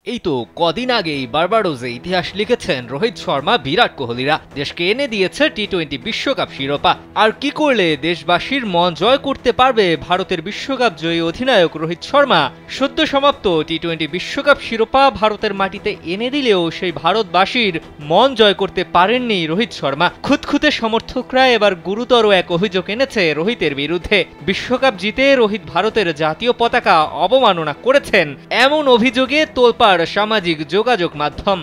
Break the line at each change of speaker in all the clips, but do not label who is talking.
এই তো কদিন আগেই বার্বাডোসে ইতিহাস লিখেছেন রোহিত শর্মা, বিরাট কোহলিরা। দেশকে এনে দিয়েছে টি-20 বিশ্বকাপ শিরোপা। আর কি করলে দেশবাসীর মন জয় করতে পারবে ভারতের বিশ্বকাপ জয়ী অধিনায়ক রোহিত শর্মা? সদ্য সমাপ্ত টি-20 বিশ্বকাপ শিরোপা ভারতের মাটিতে এনে দিলেও সেই ভারতবাসীর মন জয় করতে পারেননি রোহিত শর্মা। খুঁতখুঁতে সমর্থকরা এবার গুরুতর এক অভিযোগ এনেছে রোহিতের বিরুদ্ধে। বিশ্বকাপ জিতে রোহিত ভারতের জাতীয় পতাকা অবমাননা করেছেন, এমন অভিযোগে তোলপাড় সামাজিক যোগাযোগ মাধ্যম।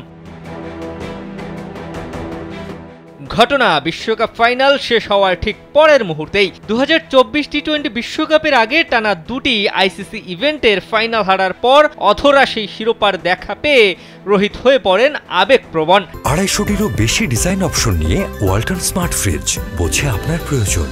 ঘটনা বিশ্বকাপ ফাইনাল শেষ হওয়ার ঠিক পরের মুহূর্তেই 2024 টি-20 বিশ্বকাপের আগে টানা দুটি আইসিসি ইভেন্টের ফাইনাল হারার পর অধরা সেই শিরোপার দেখা পেয়ে রোহিত হয়ে পড়েন আবেগপ্রবণ।
250-টিরও বেশি ডিজাইন অপশন নিয়ে ওয়ালটন স্মার্ট ফ্রিজ, বোঝে আপনার প্রয়োজন।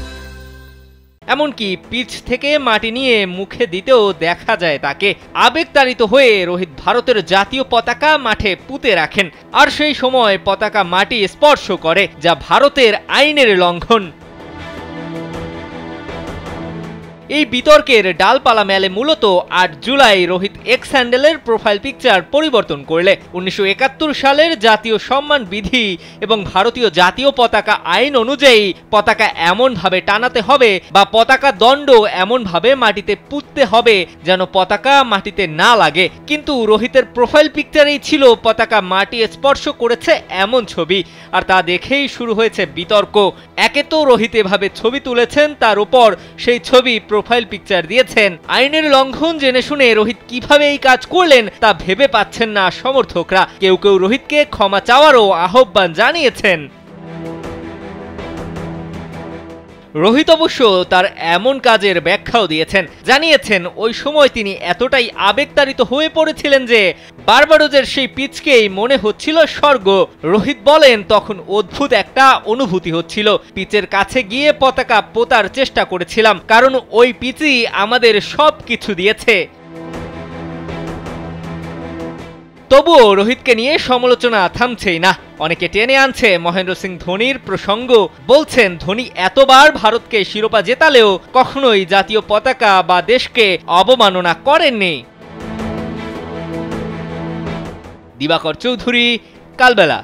এমনকি পিচ থেকে মাটি নিয়ে মুখে দিতেও দেখা যায় তাকে। আবেগতাড়িত হয়ে রোহিত ভারতের জাতীয় পতাকা মাঠে পুঁতে রাখেন, আর সেই সময় পতাকা মাটি স্পর্শ করে, যা ভারতের আইনের লঙ্ঘন। এই বিতর্কের ডালপালা মেলে মূলত 8 জুলাই রোহিত এক্স হ্যান্ডেলের প্রোফাইল পিকচার পরিবর্তন করলে 1971 সালের জাতীয় সম্মান বিধি এবং ভারতীয় জাতীয় পতাকা আইন অনুযায়ী পতাকা এমনভাবে টানাতে হবে বা পতাকা দণ্ড এমনভাবে মাটিতে পুঁততে হবে যেন পতাকা মাটিতে না লাগে। কিন্তু রোহিতের প্রোফাইল পিকচারেই ছিল পতাকা মাটি স্পর্শ করেছে এমন ছবি, আর তা দেখেই শুরু হয়েছে বিতর্ক। একে তো রোহিত এভাবে ছবি তুলেছেন, তার উপর সেই ছবি প্রোফাইল পিকচার দিয়েছেন। আইনের লঙ্ঘন জেনে শুনে রোহিত কিভাবে এই কাজ করলেন তা ভেবে পাচ্ছেন না সমর্থকরা। কেউ কেউ রোহিতকে ক্ষমা চাওয়ারও আহ্বান জানিয়েছেন। রোহিত অবশ্য তার এমন কাজের ব্যাখ্যাও দিয়েছেন, জানিয়েছেন ওই সময় তিনি এতটাই আবেগতাড়িত হয়ে পড়েছিলেন যে বার্বাডোসের সেই পিচকেই মনে হচ্ছিল স্বর্গ। রোহিত বলেন, তখন অদ্ভুত একটা অনুভূতি হচ্ছিল। পিচের কাছে গিয়ে পতাকা পোতার চেষ্টা করেছিলাম, কারণ ওই পিচই আমাদের সব কিছু দিয়েছে। তবুও রোহিতকে নিয়ে সমালোচনা থামছেই না। অনেকে টেনে আনছে মহেন্দ্র সিং ধোনির প্রসঙ্গ। বলছেন, ধোনি এতবার ভারতকে শিরোপা জেতালেও কখনোই জাতীয় পতাকা বা দেশকে অবমাননা করেননি। দিবাকর চৌধুরী, কালবেলা।